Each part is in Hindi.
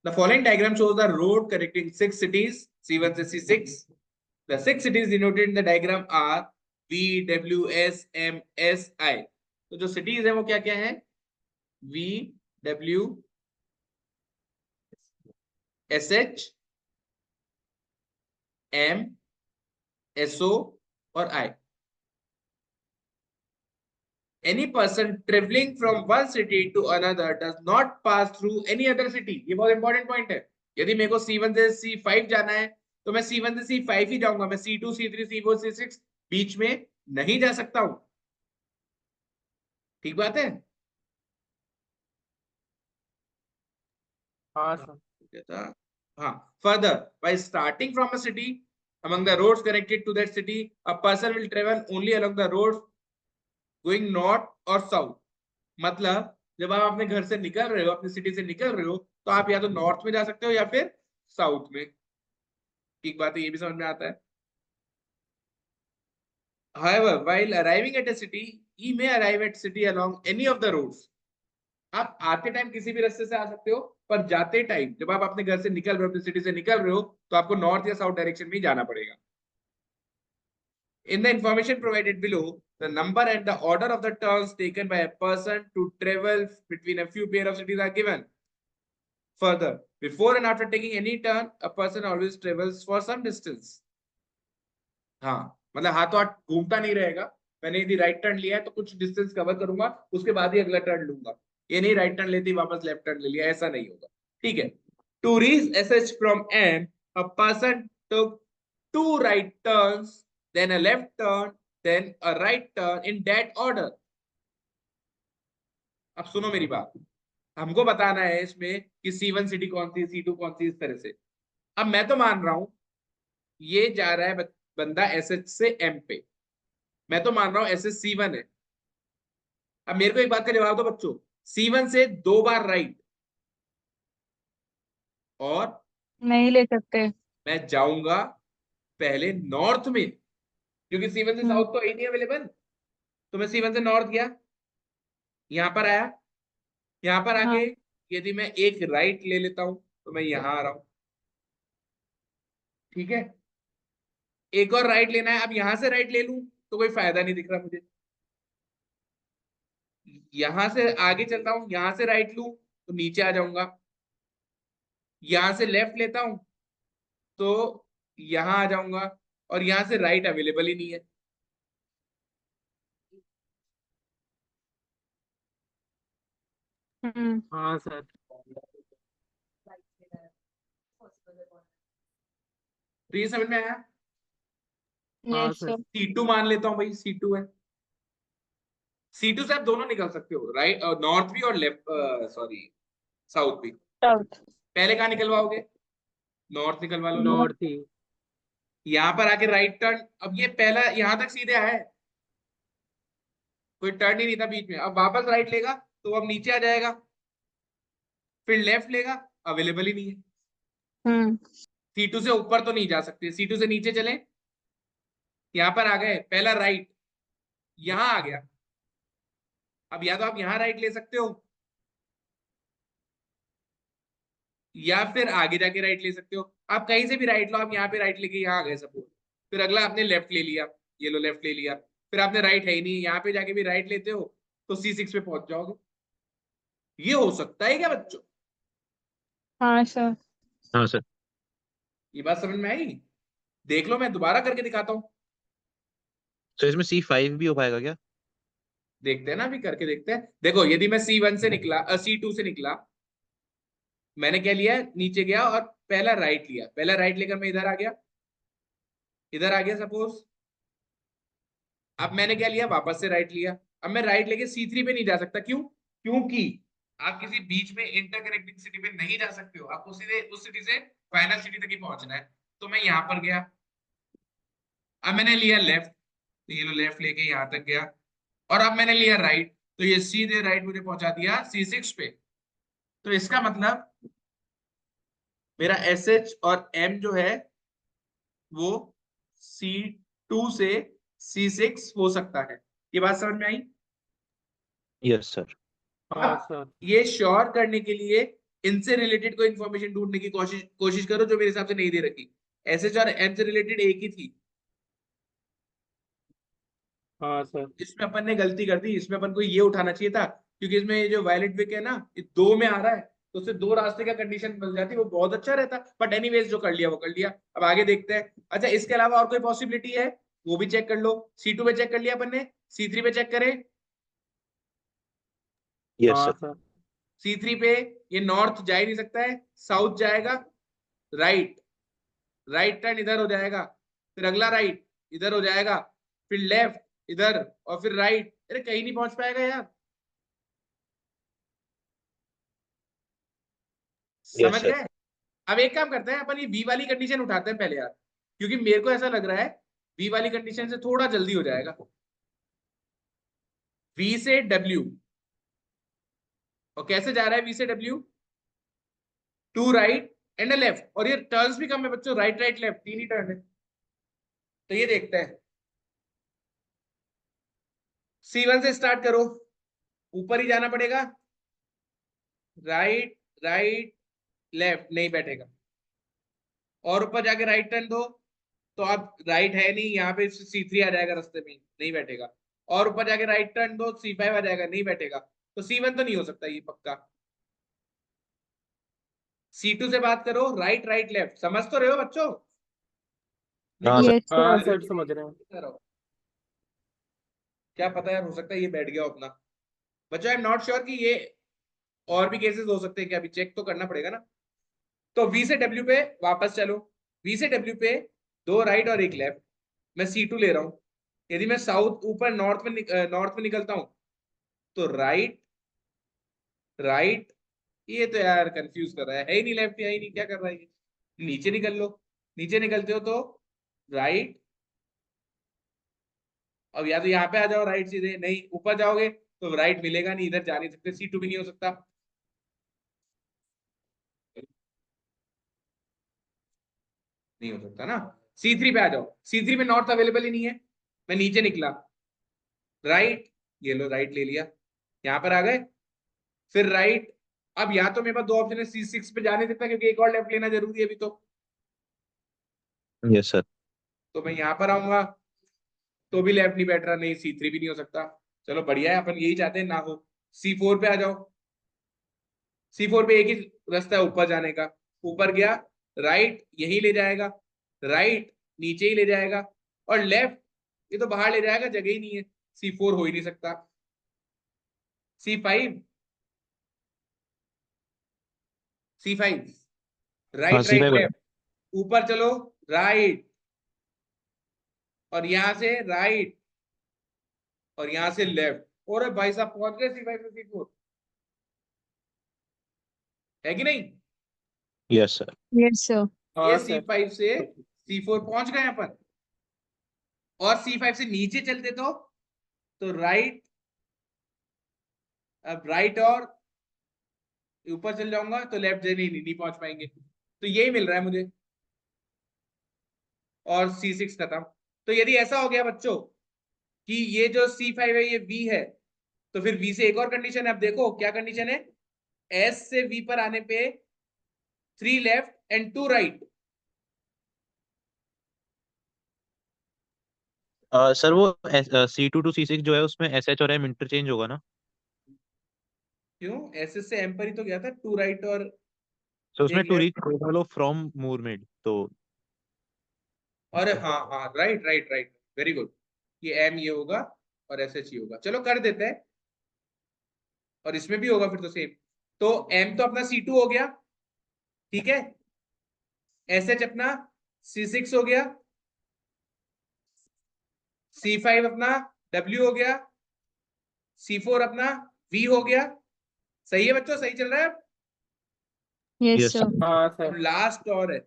The following diagram shows the road connecting 6 cities, C1 से C6. The 6 cities denoted in the diagram are V, W, S, M, S, I. तो जो cities है वो क्या क्या है? V, W, S, H, M, S, O और I. Any person traveling from one city to another does not pass through any other city. ये बहुत इंपॉर्टेंट पॉइंट है. यदि मेरे को C1 से C5 जाना है तो मैं C1 से C5 ही जाऊंगा. मैं C2, C3, C4, C6 बीच में नहीं जा सकता हूं. ठीक बात है? हाँ सर। हाँ. Further, by starting from a city, among the roads connected to that city, a person will travel only along the roads going north or south. मतलब जब आप अपने घर से निकल रहे हो, अपनी सिटी से निकल रहे हो, तो आप या तो नॉर्थ में जा सकते हो या फिर साउथ में. ठीक बात है, ये भी समझ में आता है. However, while arriving at a city, he may arrive at city along any of the roads. आप आते टाइम किसी भी रास्ते से आ सकते हो, पर जाते टाइम जब आप अपने घर से निकल रहे हो, अपनी सिटी से निकल रहे हो, तो आपको नॉर्थ या साउथ डायरेक्शन में ही जाना पड़ेगा. In the information provided below, the number and the order of the turns taken by a person to travel between a few pair of cities are given. Further, before and after taking any turn, a person always travels for some distance. हाँ, मतलब हाथों हाथ घूमता नहीं रहेगा. मैंने यदि राइट टर्न लिया है तो कुछ डिस्टेंस कवर करूंगा, उसके बाद ही अगला टर्न लूंगा. ये नहीं राइट टर्न लेती वापस लेफ्ट टर्न ले लिया, ऐसा नहीं होगा. ठीक है. To reach SH from M, a person took 2 right turns, then a left turn, then a right turn in that order. अब सुनो मेरी बात. हमको बताना है इसमें कि C1 सिटी कौन सी, C2 कौन सी, इस तरह से. अब मैं तो मान रहा हूं ये जा रहा है बंदा SH से M पे. मैं तो मान रहा हूं SH C1 है. अब मेरे को एक बात का जवाब दो बच्चों. C1 से 2 बार राइट और नहीं ले सकते। मैं जाऊंगा पहले नॉर्थ में, क्योंकि C1 से साउथ तो है ही नहीं अवेलेबल. तो मैं C1 से नॉर्थ गया, यहां पर आया, यहां पर हाँ। आके यदि मैं एक राइट ले लेता हूं तो मैं यहां आ रहा हूं. ठीक है. एक और राइट लेना है. अब यहां से राइट ले लूं तो कोई फायदा नहीं दिख रहा मुझे. यहां से आगे चलता हूं, यहां से राइट लूं तो नीचे आ जाऊंगा. यहां से लेफ्ट लेता हूं तो यहां आ जाऊंगा, और यहां से राइट अवेलेबल ही नहीं है. हाँ सर। तो ये समझ में आया. यस हाँ सर। सर। C2 मान लेता हूं भाई, C2 है. C2 से आप दोनों निकल सकते हो, राइट नॉर्थ भी और लेफ्ट, सॉरी साउथ भी. साउथ। पहले कहाँ निकलवाओगे? नॉर्थ निकलवा लो. नॉर्थ ही। यहाँ पर आके राइट टर्न. अब ये पहला यहां तक सीधे आया है, कोई टर्न ही नहीं था बीच में. अब वापस राइट लेगा तो अब नीचे आ जाएगा. फिर लेफ्ट लेगा, अवेलेबल ही नहीं है. C2 से ऊपर तो नहीं जा सकते, C2 से नीचे चले. यहां पर आ गए, पहला राइट यहां आ गया. अब या तो आप यहां राइट ले सकते हो या फिर आगे जाके राइट ले सकते हो. आप कहीं से भी राइट लो. आप यहाँ पे राइट लेके यहाँ आ गए सपोज. फिर अगला आपने लेफ्ट ले लिया, ये लो लेफ्ट ले लिया. फिर आपने राइट है ही नहीं, यहाँ पे जाके भी राइट लेते हो तो C6 पे पहुंच जाओगे. ये हो सकता है क्या बच्चों? हाँ सर। हाँ सर। ये बात समझ में आई? देख लो, मैं दोबारा करके दिखाता हूँ. तो इसमें C5 भी हो पाएगा क्या? देखते हैं ना, अभी करके देखते हैं. देखो यदि मैं C1 से निकला, C2 से निकला, मैंने क्या लिया, नीचे गया और पहला राइट लिया. पहला राइट लेकर मैं इधर आ गया, इधर आ गया सपोज. अब मैंने क्या लिया, वापस से राइट लिया. अब मैं राइट लेके C3 पे नहीं जा सकता. क्यों? क्योंकि आप किसी बीच में इंटरकनेक्टिंग सिटी पे नहीं जा सकते हो. आपको सीधे उस सिटी से फाइनल सिटी तक ही पहुंचना है. तो मैं यहां पर गया. अब मैंने लिया लेफ्ट, तो ये लो लेफ्ट लेके यहां तक गया. और अब मैंने लिया राइट, तो ये सीधे राइट मुझे पहुंचा दिया C6 पे. तो इसका मतलब मेरा SH और M जो है वो C2 से C6 हो सकता है. ये बात समझ में आई? Yes sir. हाँ अब सर। ये श्योर करने के लिए इनसे रिलेटेड कोई इन्फॉर्मेशन ढूंढने की कोशिश कोशिश करो जो मेरे हिसाब से नहीं दे रखी। एसएच और एम से रिलेटेड एक ही थी। हाँ सर। इसमें अपन ने गलती कर दी, इसमें अपन को ये उठाना चाहिए था, क्योंकि इसमें ये जो वायलेट विक है ना, ये दो में आ रहा है, तो उससे दो रास्ते का कंडीशन मिल जाती, वो बहुत अच्छा रहता। बट एनीवेज जो कर लिया वो कर लिया। अब आगे देखते हैं। अच्छा, इसके अलावा और कोई पॉसिबिलिटी है वो भी चेक कर लो। C2 पे चेक कर लिया अपन ने, C3 पे चेक करें। यस हाँ सर। सर। C3 पे ये नॉर्थ जा ही नहीं सकता है, साउथ जाएगा, राइट, राइट टर्न इधर हो जाएगा, फिर अगला राइट इधर हो जाएगा, फिर लेफ्ट इधर, और फिर राइट। अरे कहीं नहीं पहुंच पाएगा यार, यस समझ सर। गए। अब एक काम करते हैं, अपन ये वी वाली कंडीशन उठाते हैं पहले यार, क्योंकि मेरे को ऐसा लग रहा है वी वाली कंडीशन से थोड़ा जल्दी हो जाएगा। वी से डब्ल्यू, और कैसे जा रहा है वी से W? Two right and left, और ये टर्न्स भी कम है बच्चों, राइट राइट लेफ्ट तीन ही टर्न है। तो ये देखते हैं, C1 से स्टार्ट करो, ऊपर ही जाना पड़ेगा, राइट राइट लेफ्ट नहीं बैठेगा, और ऊपर जाके राइट टर्न दो, तो अब राइट है नहीं, यहाँ पे C3 आ जाएगा रास्ते में, नहीं बैठेगा। और ऊपर जाके राइट टर्न दो, C5 आ जाएगा, नहीं बैठेगा। तो C1 तो नहीं हो सकता ये पक्का। C2 से बात करो, राइट राइट लेफ्ट, समझ तो रहे हो बच्चों? नहीं हाँ समझ? सर। यस हाँ सर। सर समझ रहे हैं। क्या पता यार, हो सकता है ये बैठ गया हो अपना। बच्चों आई एम नॉट श्योर कि ये और भी केसेस हो सकते हैं क्या, अभी चेक तो करना पड़ेगा ना। तो वी से डब्ल्यू पे वापस चलो, वी से डब्ल्यू पे दो राइट और एक लेफ्ट। मैं C2 ले रहा हूं। यदि मैं साउथ ऊपर नॉर्थ में निकलता हूं, तो राइट राइट, ये तो यार कंफ्यूज कर रहा है ही नहीं, लेफ्ट है ही नहीं, क्या कर रहा है ये? नीचे निकल लो, नीचे निकलते हो तो राइट, अब या तो यहाँ पे आ जाओ राइट सीधे, नहीं ऊपर जाओगे तो राइट मिलेगा नहीं, इधर जा नहीं सकते, C2 भी नहीं हो सकता। नहीं हो सकता ना। C3 पे आ जाओ, C3 में नॉर्थ अवेलेबल ही नहीं है। मैं नीचे निकला, राइट, ये लो राइट ले लिया, यहाँ पर आ गए, फिर राइट। अब यहाँ तो मेरे पास दो ऑप्शन है, C6 पे जाने देता क्योंकि एक और लेफ्ट लेना जरूरी है अभी यस सर। तो मैं यहाँ पर आऊंगा, तो भी लेफ्ट नहीं बैठ रहा, नहीं C3 भी नहीं हो सकता। चलो बढ़िया है, अपन यही चाहते हैं ना हो। C4 पे आ जाओ, C4 पे एक ही रास्ता है ऊपर जाने का, ऊपर गया, राइट यही ले जाएगा, राइट नीचे ही ले जाएगा, और लेफ्ट ये तो बाहर ले जाएगा, जगह ही नहीं है, C4 हो ही नहीं सकता। C5, C5, हाँ राइट राइट C5 है। लेफ्ट, ऊपर चलो, राइट, और यहां से राइट, और यहां से लेफ्ट, और भाई साहब पहुंच गए C5 से C4, है कि नहीं? Yes sir. Yes sir. ये हाँ सर। C5 से C4 पहुंच गए अपन, और C5 से नीचे चलते तो राइट, अब राइट और ऊपर चल जाऊंगा तो लेफ्ट नहीं पहुंच पाएंगे, तो यही मिल रहा है मुझे, और C6 खत्म। तो यदि ऐसा हो गया बच्चों कि ये जो C5 है ये V है, तो फिर V से एक और कंडीशन है। अब देखो क्या कंडीशन है, S से V पर आने पे 3 लेफ्ट एंड 2 राइट। सर वो C2 to C6 जो है उसमें SH और M इंटरचेंज होगा ना? क्यों? S से M पर ही तो गया था, 2 राइट और तो उसमें एक two left. Reach follow from मूरमेड तो। अरे हाँ हाँ, right right right, very good. ये M ये होगा और SH ये होगा, चलो कर देते हैं, और इसमें भी होगा फिर तो सेम। तो M तो अपना C2 हो गया, ठीक है, SH अपना C6 हो गया, C5 अपना W हो गया, C4 अपना V हो गया। सही है बच्चों, सही चल रहा है अब? Yes yes sir. सर। हाँ अब सर। लास्ट और है,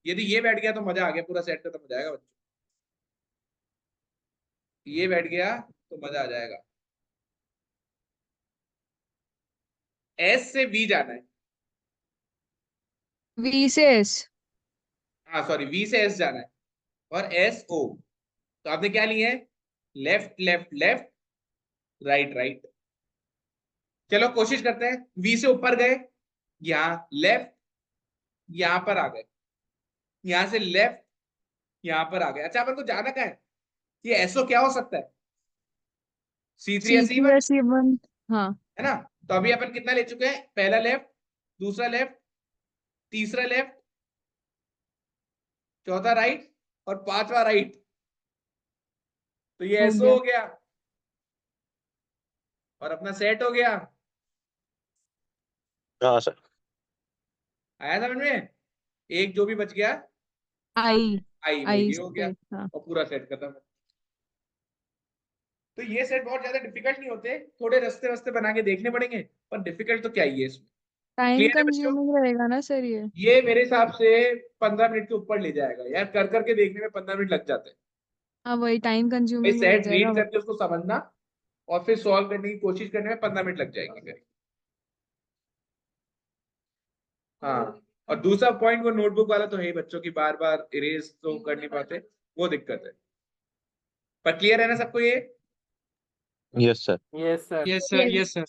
यदि ये बैठ गया तो मजा आ गया, पूरा सेट खत्म हो जाएगा बच्चों। ये बैठ गया तो मजा आ जाएगा। S से V जाना है, वी से एस। हाँ सॉरी, V से S जाना है, और SO। तो आपने क्या लिया है, left left left, right right. चलो कोशिश करते हैं, V से ऊपर गए, यहाँ लेफ्ट, यहाँ पर आ गए, यहाँ से लेफ्ट, यहाँ पर आ गए। अच्छा अपन को जाना क्या है, ये एसओ क्या हो सकता है, C3 या C3 C1, या C1। हाँ है ना। तो अभी अपन कितना ले चुके हैं, पहला लेफ्ट, दूसरा लेफ्ट, तीसरा लेफ्ट, चौथा राइट और पांचवा राइट। तो ये हो एसओ गया। हो गया और अपना सेट हो गया। हाँ सर। आया समझ में, एक जो भी बच गया आई आई वो आई ये हो गया से हाँ। और पूरा सेट खत्म। तो ये सेट बहुत ज्यादा डिफिकल्ट नहीं होते, थोड़े रास्ते रास्ते बना के देखने पड़ेंगे, पर डिफिकल्ट तो क्या ही है इसमें। टाइम क्लियर है बच्चों, कंज्यूमिंग रहेगा ना सर ये। ये मेरे हिसाब से 15 मिनट के ऊपर ले जाएगा यार, कर करके देखने में 15 मिनट लग जाते हैं। हाँ वही टाइम भाई कंज्यूमिंग भी हो सेट जाएगा। रीड करके उसको समझना और फिर सॉल्व करने की कोशिश करने में 15 मिनट लग जाएंगे करीब। हाँ, और दूसरा पॉइंट वो नोटबुक वाला तो है ही बच्चों की, बार बार इरेज तो कर नहीं पाते, वो दिक्कत है। पर क्लियर है ना सबको ये? Yes sir. Yes sir. Yes sir, yes sir.